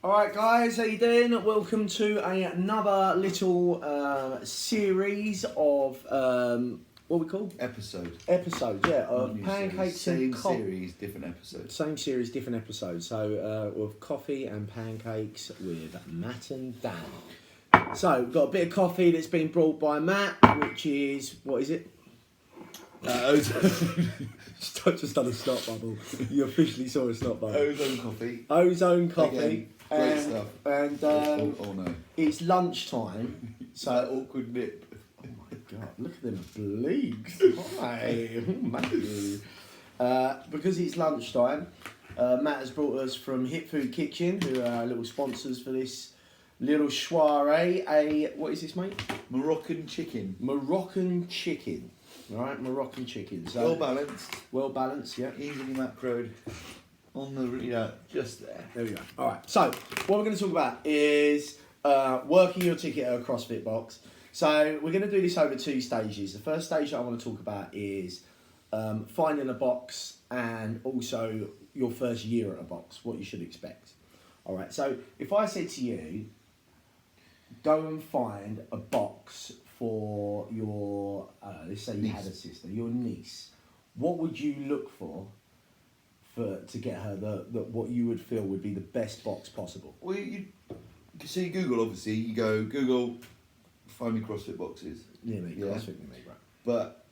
Alright guys, how you doing? Welcome to another little series of, what we call? Episodes, yeah, of pancakes series. and coffee. Same series, different episodes. Same series, different episodes. So, with coffee and pancakes with Matt and Dan. So, we've got a bit of coffee that's been brought by Matt, which is, what is it? Just done a snot bubble. You officially saw a snot bubble. Ozone coffee. Ozone coffee. Again, great stuff. And oh no. It's lunchtime. So that awkward nip. Oh my god, look at them bleaks. Hi. Matthew. Because it's lunchtime, Matt has brought us from Hit Food Kitchen, who are our little sponsors for this little soiree. What is this, mate? Moroccan chicken. Moroccan chicken. Right, Moroccan chicken. So, well balanced. Well balanced, yeah. Easily macroed. On the, just there. There we go. Alright, so what we're going to talk about is working your ticket at a CrossFit Box. So we're going to do this over 2 stages. The first stage I want to talk about is finding a box and also your first year at a box, what you should expect. Alright, so if I said to you, go and find a box for your, let's say you had a sister, your niece, what would you look for to get her what you would feel would be the best box possible? Well, you see Google, obviously. You go, Google, find me CrossFit boxes. Yeah, mate, CrossFit me, right. But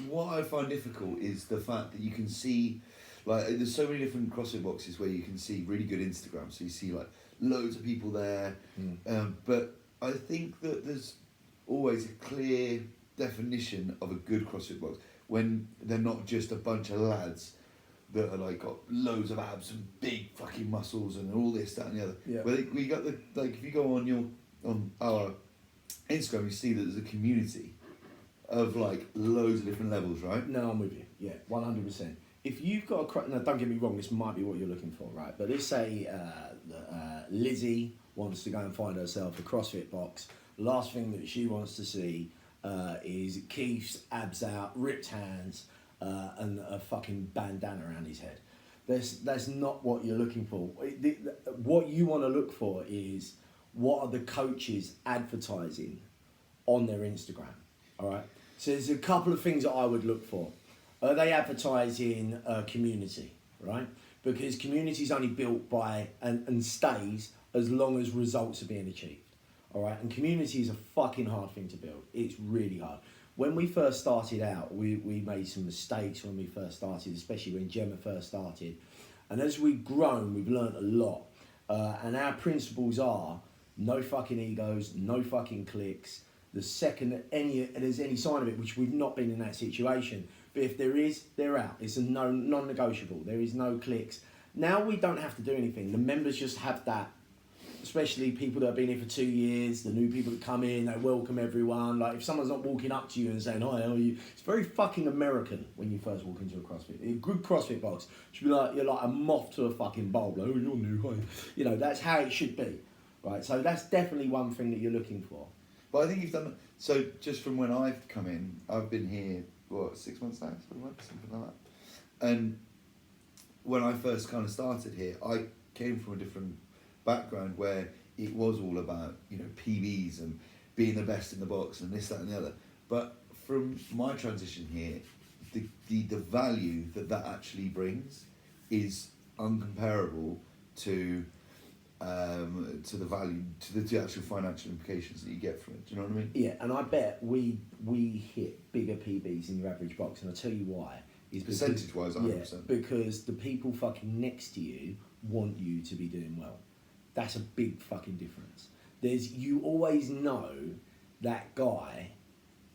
what I find difficult is the fact that you can see, like, there's so many different CrossFit boxes where you can see really good Instagram. So you see, like, loads of people there. But I think that there's always a clear definition of a good CrossFit box when they're not just a bunch of lads that are like got loads of abs and big fucking muscles and all this, that and the other. Yeah. Where we got the, like, if you go on our Instagram, you see that there's a community of like loads of different levels, right? No, I'm with you. Yeah, 100%. If you've got now don't get me wrong, this might be what you're looking for, right? But let's say Lizzie wants to go and find herself a CrossFit Box. Last thing that she wants to see is Keith's abs out, ripped hands, and a fucking bandana around his head. That's not what you're looking for. What you want to look for is what are the coaches advertising on their Instagram. All right. So there's a couple of things that I would look for. Are they advertising a community, right? Because community is only built by and stays as long as results are being achieved. All right, and community is a fucking hard thing to build. It's really hard. When we first started out, we made some mistakes when we first started, especially when Gemma first started. And as we've grown, we've learned a lot. And our principles are no fucking egos, no fucking clicks. The second that there's any sign of it, which we've not been in that situation, but if there is, they're out. It's a non-negotiable. There is no clicks. Now we don't have to do anything. The members just have that. Especially people that have been here for 2 years, the new people that come in, they welcome everyone. Like, if someone's not walking up to you and saying, hi, how are you? It's very fucking American when you first walk into a CrossFit. A good CrossFit box should be like, you're like a moth to a fucking bulb. Like, oh, you're new, hi. You know, that's how it should be, right? So that's definitely one thing that you're looking for. But I think you've done, so just from when I've come in, I've been here, 6 months now, 7 months, something like that. And when I first kind of started here, I came from a different background where it was all about, PBs and being the best in the box and this, that and the other. But from my transition here, the value that actually brings is uncomparable to the value, to the actual financial implications that you get from it. Do you know what I mean? Yeah, and I bet we hit bigger PBs in your average box, and I'll tell you why. Percentage-wise, 100%. Yeah, because the people fucking next to you want you to be doing well. That's a big fucking difference. You always know that guy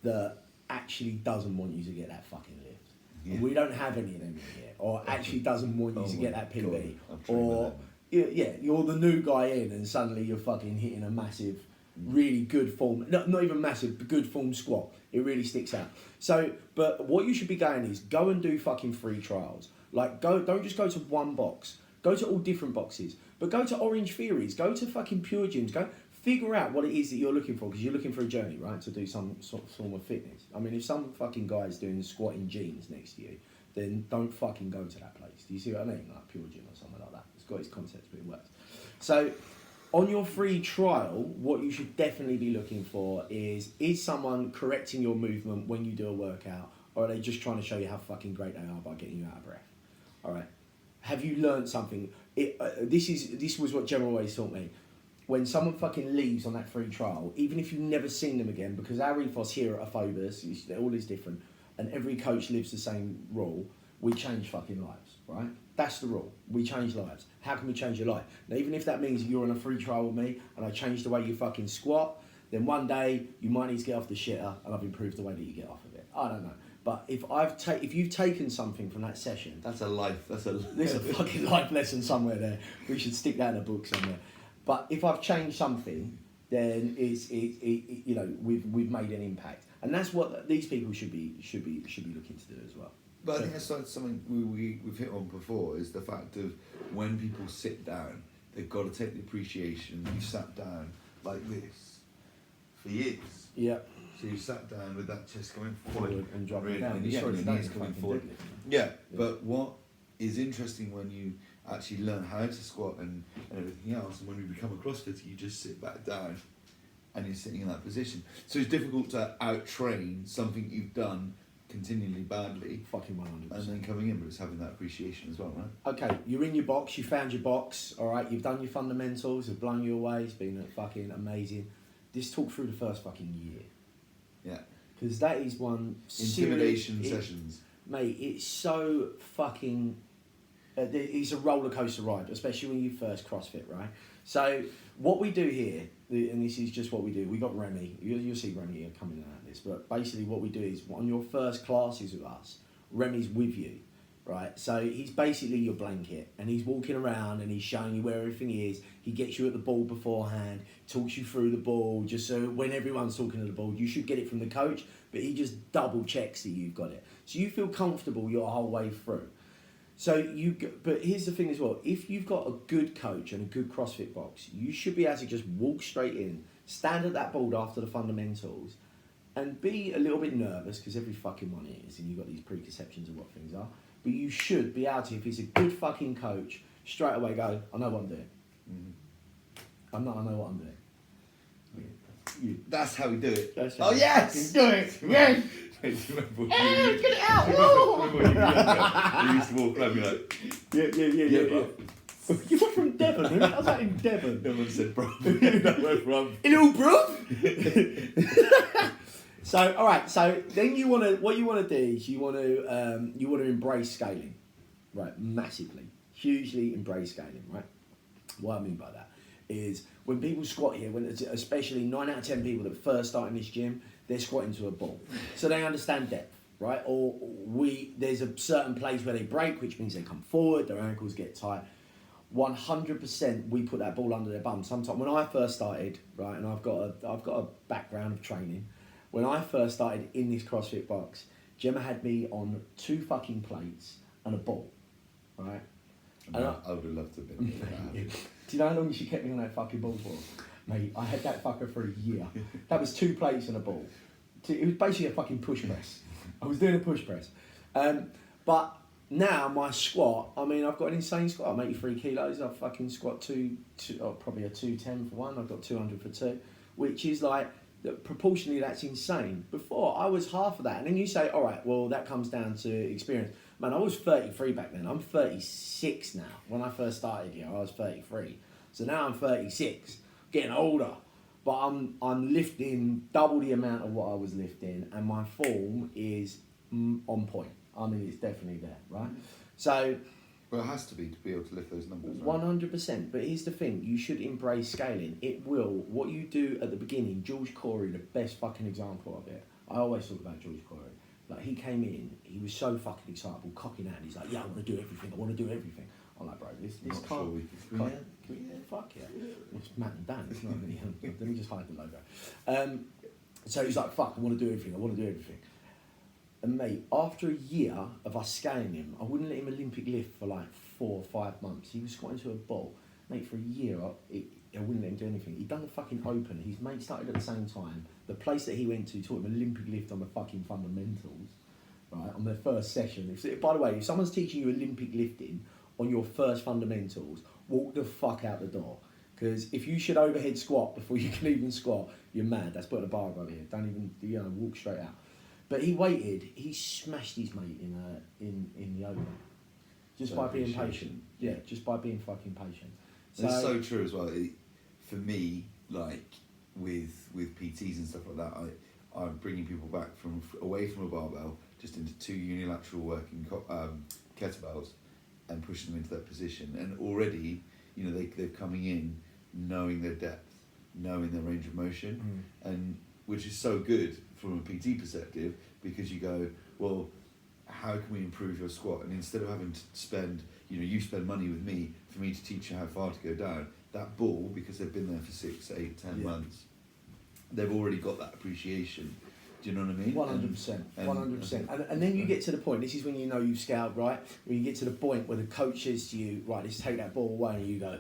that actually doesn't want you to get that fucking lift. Yeah. And we don't have any of them in here. Or actually doesn't want you to get that PB. Or, yeah, you're the new guy in and suddenly you're fucking hitting a massive, really good form, not even massive, but good form squat. It really sticks out. So, but what you should be going is go and do fucking free trials. Like, don't just go to one box. Go to all different boxes. But go to Orange Theories, go to fucking Pure Gyms, go figure out what it is that you're looking for, because you're looking for a journey, right, to do some sort of form of fitness. I mean, if some fucking guy's doing squatting jeans next to you, then don't fucking go to that place. Do you see what I mean? Like Pure Gym or something like that. It's got his concepts, but it works. So, on your free trial, what you should definitely be looking for is someone correcting your movement when you do a workout, or are they just trying to show you how fucking great they are by getting you out of breath? All right. Have you learned something? This was what Gemma always taught me. When someone fucking leaves on that free trial, even if you've never seen them again, because our ethos here at Aphobus, all is different, and every coach lives the same rule, we change fucking lives, right? That's the rule. We change lives. How can we change your life? Now, even if that means you're on a free trial with me and I change the way you fucking squat, then one day you might need to get off the shitter and I've improved the way that you get off of it. I don't know. But if you've taken something from that session... That's a life. There's a fucking life lesson somewhere there. We should stick that in a book somewhere. But if I've changed something, then we've made an impact. And that's what these people should be looking to do as well. But I think that's something we've hit on before, is the fact of when people sit down, they've got to take the appreciation. You sat down like this for years. Yeah. So you sat down with that chest going forward and dropping down. And your knees coming forward. Yeah, but what is interesting when you actually learn how to squat and everything else, and when you become a CrossFitter, you just sit back down and you're sitting in that position. So it's difficult to out-train something you've done continually badly. Fucking 100%. And then coming in, but it's having that appreciation as well, right? Okay, you're in your box, you found your box, alright, you've done your fundamentals, have blown you away, it's been fucking amazing. Just talk through the first fucking year. Yeah. Because that is one intimidation sessions. Mate, it's so fucking... it's a roller coaster ride, especially when you first CrossFit, right? So what we do here, and this is just what we do, we got Remy, you'll see Remy here coming out of this, but basically what we do is on your first classes with us, Remy's with you, right? So he's basically your blanket, and he's walking around and he's showing you where everything is. He gets you at the ball beforehand, talks you through the ball, just so when everyone's talking to the ball, you should get it from the coach, but he just double checks that you've got it. So you feel comfortable your whole way through. So but here's the thing as well, if you've got a good coach and a good CrossFit box, you should be able to just walk straight in, stand at that board after the fundamentals, and be a little bit nervous, because every fucking one is, and you've got these preconceptions of what things are, but you should be able to, if he's a good fucking coach, straight away go, I know what I'm doing. Mm-hmm. I know what I'm doing. That's how we do it. Oh yes! Do it! Yes! Get it out! You used to walk around and be like, yeah. You were from Devon. How's that in Devon? Devon said, bro. Where from? Hello, bro. So, all right. So then what you want to do is you want to embrace scaling, right? Massively, hugely embrace scaling, right? What I mean by that is when people squat here, especially 9 out of 10 people that first start in this gym, they're squatting to a ball, so they understand depth, right? Or there's a certain place where they break, which means they come forward, their ankles get tight. 100% we put that ball under their bum. Sometimes when I first started, right, and I've got a background of training. When I first started in this CrossFit box, Gemma had me on 2 fucking plates and a ball, right? I would have loved to have been there. Do you know how long she kept me on that fucking ball for? Mate, I had that fucker for a year. That was 2 plates and a ball. It was basically a fucking push press. I was doing a push press. But now my squat, I mean, I've got an insane squat. I'm 83 kilos. I fucking squat probably a 210 for one. I've got 200 for 2, which is like, proportionally that's insane. Before I was half of that, and then you say, all right, well that comes down to experience. Man, I was 33 back then. I'm 36 now. When I first started here, I was 33. So now I'm 36, getting older, but I'm lifting double the amount of what I was lifting, and my form is on point. I mean, it's definitely there, right? So. Well, it has to be able to lift those numbers, right? 100%. But here's the thing: you should embrace scaling. It will. What you do at the beginning, George Corey, the best fucking example of it. I always talk about George Corey. Like, he came in, he was so fucking excitable, cocking out. He's like, yeah, I want to do everything. I want to do everything. I'm like, bro, this Not can't. sure Can we, fuck yeah. Well, it's Matt and Dan. It's not really. Let me just hide the logo. So he's like, fuck, I want to do everything. I want to do everything. And mate, after a year of us scaling him, I wouldn't let him Olympic lift for like 4 or 5 months. He was squatting to a ball. Mate, for a year, I wouldn't let him do anything. He'd done the fucking open. His mate started at the same time. The place that he went to taught him Olympic lift on the fucking fundamentals, right, on their first session. By the way, if someone's teaching you Olympic lifting on your first fundamentals, walk the fuck out the door. Because if you should overhead squat before you can even squat, you're mad. That's putting a bar over here. Don't even, walk straight out. But he waited. He smashed his mate in the open. Just by being patient. Yeah, just by being fucking patient. It's so true as well. For me, like with PTs and stuff like that, I'm bringing people back away from a barbell just into 2 unilateral working kettlebells and pushing them into that position. And already, they're coming in knowing their depth, knowing their range of motion, and which is so good from a PT perspective, because you go, well, how can we improve your squat? And instead of having to spend, you spend money with me for me to teach you how far to go down, that ball, because they've been there for 6, 8, 10 months, they've already got that appreciation. Do you know what I mean? 100%. 100%. And then you get to the point, this is when you know you've scaled, right? When you get to the point where the coach says to you, right, let's take that ball away, and you go,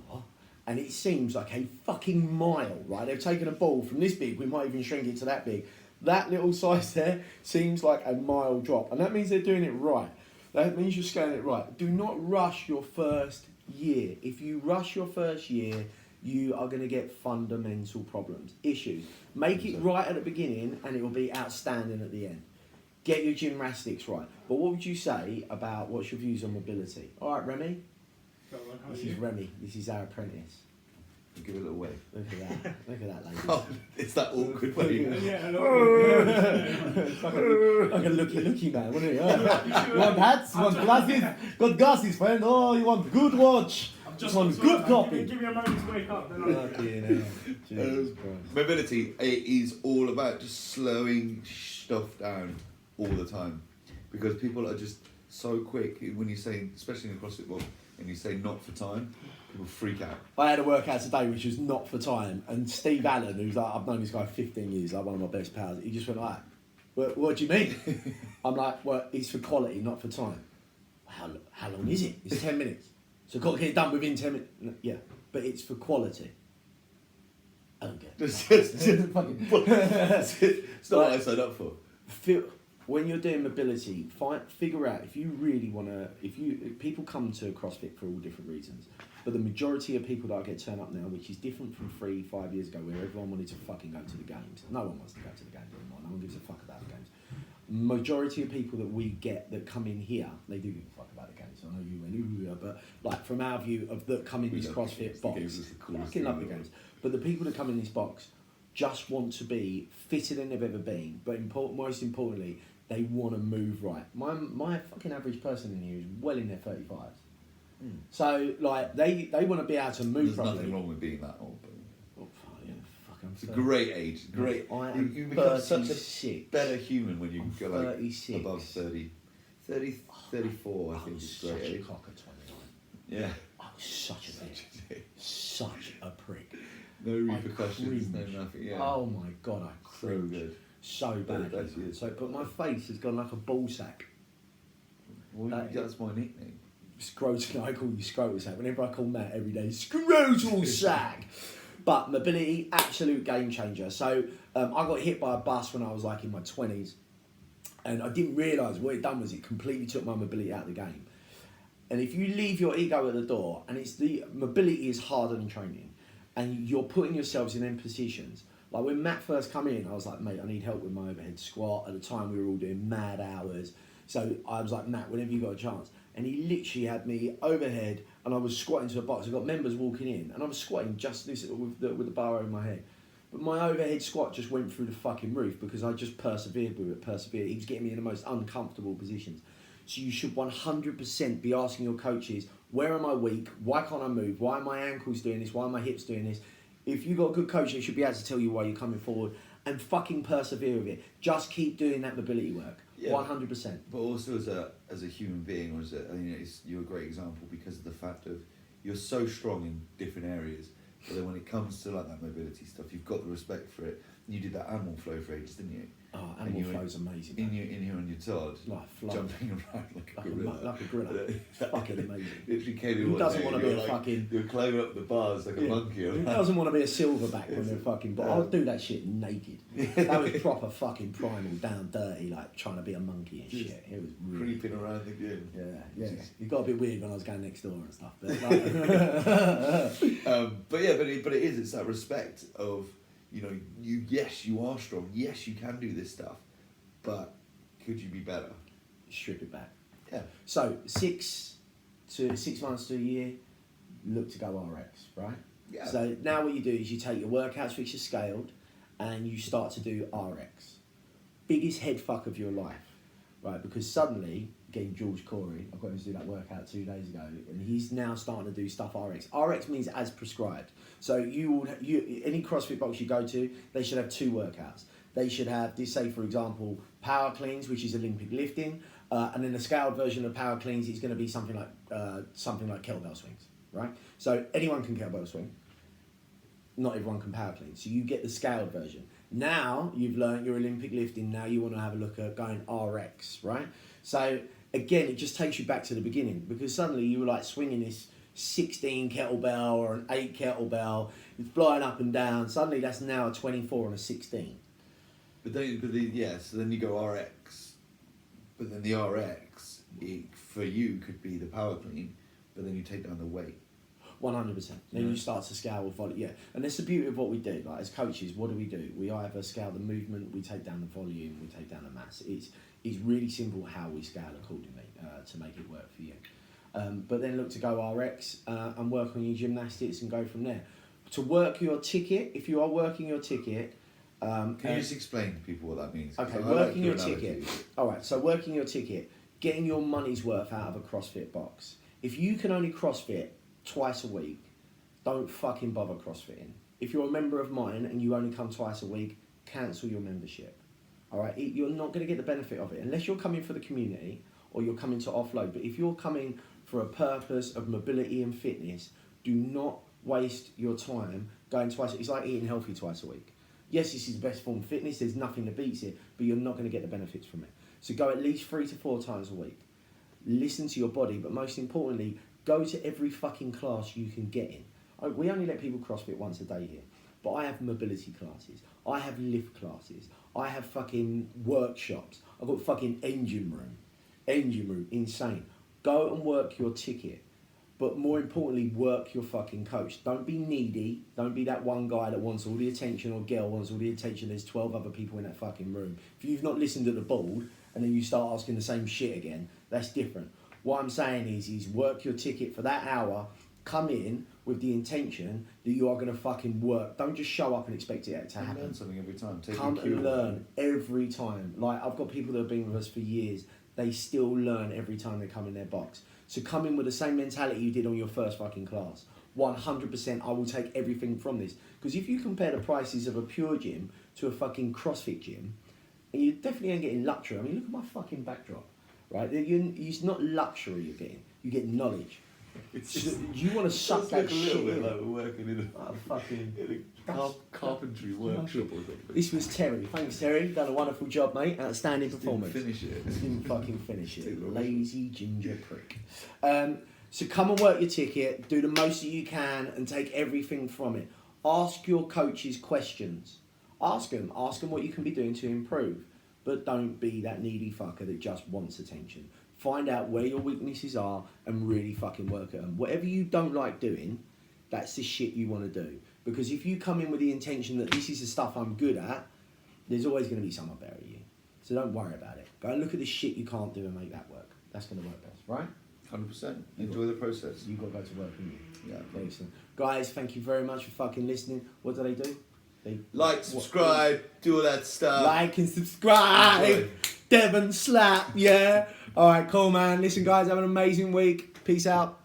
what? And it seems like a fucking mile, right? They've taken a ball from this big, we might even shrink it to that big. That little size there seems like a mile drop. And that means they're doing it right. That means you're scaling it right. Do not rush your first year. If you rush your first year, you are going to get fundamental problems, issues. Make it right at the beginning and it will be outstanding at the end. Get your gymnastics right. But what would you say about what's your views on mobility? All right, Remy? This is Remy. This is our apprentice. Give it a little wave. Look at that. Look at that, lady. Oh, it's that awkward wave. Yeah, It's like a looky man, wasn't it? You want hats? You want glasses? Got glasses, friend. Oh, you want good watch? Just want good copy. Give me a moment to wake up. Then Mobility is all about just slowing stuff down all the time, because people are just so quick when you say, especially in the CrossFit Box, and you say not for time, people freak out. I had a workout today which was not for time, and Steve Allen, who's like, I've known this guy 15 years, like one of my best pals, he just went like, what do you mean? I'm like, well, it's for quality, not for time. How long is it? It's 10 minutes. So got to get it done within 10 minutes. Yeah, but it's for quality. I don't get it. It's not what I signed up for. When you're doing mobility, figure out if you really want to. People come to CrossFit for all different reasons, but the majority of people that I get turned up now, which is different from 3-5 years ago, where everyone wanted to fucking go to the games. No one wants to go to the games anymore. No one gives a fuck about the games. Majority of people that we get that come in here, they do give a fuck about the games. I know you went, but like from our view of that come in this CrossFit box, I fucking love the games. But the people that come in this box just want to be fitter than they've ever been. But most importantly, they want to move right. My fucking average person in here is well in their 35s. So like they want to be able to move. There's nothing wrong with being that old. It's a 30. great age. Great. I am you become 36. such a better human when you go like 36. above 30. 30, 34 I think is great such age. a cock at 29. Yeah. I was such a prick. Such a prick. No repercussions, no nothing. Yeah. Oh my god, I cringed. So good. So bad. So, but my face has gone like a ball sack. Well, that's my nickname. Scrotal, I call you scrotal sack. Whenever I call Matt every day, scrotal sack. But mobility, absolute game changer. So I got hit by a bus when I was like in my 20s, and I didn't realise what it done was it completely took my mobility out of the game. And if you leave your ego at the door, and it's the mobility is harder than training, and you're putting yourselves in them positions. Like when Matt first come in, I was like, mate, I need help with my overhead squat. At the time, we were all doing mad hours. So I was like, Matt, whenever you got a chance. And he literally had me overhead, and I was squatting to a box. I got members walking in, and I was squatting just this with the bar over my head. But my overhead squat just went through the fucking roof because I just persevered with it, He was getting me in the most uncomfortable positions. So you should 100% be asking your coaches, where am I weak? Why can't I move? Why are my ankles doing this? Why are my hips doing this? If you've got a good coach, they should be able to tell you why you're coming forward, and fucking persevere with it. Just keep doing that mobility work. Yeah. 100%. But also as a human being, or you're a great example because of the fact of you're so strong in different areas. But then when it comes to like that mobility stuff, you've got the respect for it. you did that animal flow for ages, didn't you? Oh, animal flow's amazing. In here on your Todd, like flow. jumping around like a gorilla. Like a gorilla. It's fucking amazing. Literally came in Who one doesn't day want to and be a you're fucking... You're climbing up the bars like a monkey. Who doesn't want to be a silverback when they're fucking... But I'll do that shit naked. That was proper fucking primal, down dirty, like trying to be a monkey and shit. It was really... Creeping around the gym. Yeah. It got a bit weird when I was going next door and stuff. But, but it is, it's that respect of, you know, yes, you are strong. Yes, you can do this stuff. But could you be better? Strip it back. Yeah. So 6 months to a year, look to go RX, right? Yeah. So now what you do is you take your workouts which are scaled and you start to do RX. Biggest head fuck of your life, right? Because suddenly, again, George Corey, I got him to do that workout 2 days ago, and he's now starting to do stuff RX. RX means as prescribed. So any CrossFit box you go to, they should have 2 workouts. They should have, say for example, power cleans, which is Olympic lifting, and then the scaled version of power cleans is going to be something like kettlebell swings, right? So anyone can kettlebell swing. Not everyone can power clean. So you get the scaled version. Now you've learned your Olympic lifting. Now you want to have a look at going RX, right? So again, it just takes you back to the beginning because suddenly you were like swinging this 16 kettlebell or an 8 kettlebell. It's flying up and down. Suddenly that's now a 24 and a 16. So then you go RX, but then the RX for you could be the power clean, but then you take down the weight. 100%. Then you start to scale with volume. Yeah, and that's the beauty of what we do. Like as coaches, what do? We either scale the movement, we take down the volume, we take down the mass. It's really simple how we scale accordingly to make it work for you. But then look to go RX and work on your gymnastics and go from there. To work your ticket, if you are working your ticket. Can you just explain to people what that means? Okay, working your ticket. All right, so working your ticket, getting your money's worth out of a CrossFit box. If you can only CrossFit twice a week, don't fucking bother CrossFitting. If you're a member of mine and you only come twice a week, cancel your membership. All right, you're not going to get the benefit of it unless you're coming for the community or you're coming to offload. But if you're coming for a purpose of mobility and fitness, do not waste your time going twice. It's like eating healthy twice a week. Yes, this is the best form of fitness. There's nothing that beats it, but you're not going to get the benefits from it. So go at least 3 to 4 times a week. Listen to your body, but most importantly, go to every fucking class you can get in. We only let people CrossFit once a day here, but I have mobility classes. I have lift classes. I have fucking workshops. I've got fucking engine room, insane. Go and work your ticket. But more importantly, work your fucking coach. Don't be needy. Don't be that one guy that wants all the attention or girl wants all the attention. There's 12 other people in that fucking room. If you've not listened to the board and then you start asking the same shit again, that's different. What I'm saying is work your ticket for that hour. Come in with the intention that you are going to fucking work. Don't just show up and expect it to happen. Learn something every time. Come and learn every time. Like I've got people that have been with us for years. They still learn every time they come in their box. So come in with the same mentality you did on your first fucking class. 100% I will take everything from this. Because if you compare the prices of a pure gym to a fucking CrossFit gym, and you definitely ain't getting luxury. I mean, look at my fucking backdrop, right? It's not luxury you're getting. You get knowledge. You want to suck that shit in. Like we're working in a carpentry workshop or something. This was Terry. Thanks, Terry. Done a wonderful job, mate. Outstanding performance. Didn't finish it. Didn't fucking finish it. Lazy ginger prick. So come and work your ticket. Do the most that you can and take everything from it. Ask your coaches questions. Ask them what you can be doing to improve. But don't be that needy fucker that just wants attention. Find out where your weaknesses are and really fucking work at them. Whatever you don't like doing, that's the shit you want to do. Because if you come in with the intention that this is the stuff I'm good at, there's always going to be someone better at you. So don't worry about it. Go and look at the shit you can't do and make that work. That's going to work best, right? 100%. Enjoy the process. You've got to go to work, haven't you? Yeah. Excellent. Guys, thank you very much for fucking listening. What do? They like, subscribe, do all that stuff. Like and subscribe. Devon Slap, yeah. All right, cool, man. Listen, guys, have an amazing week. Peace out.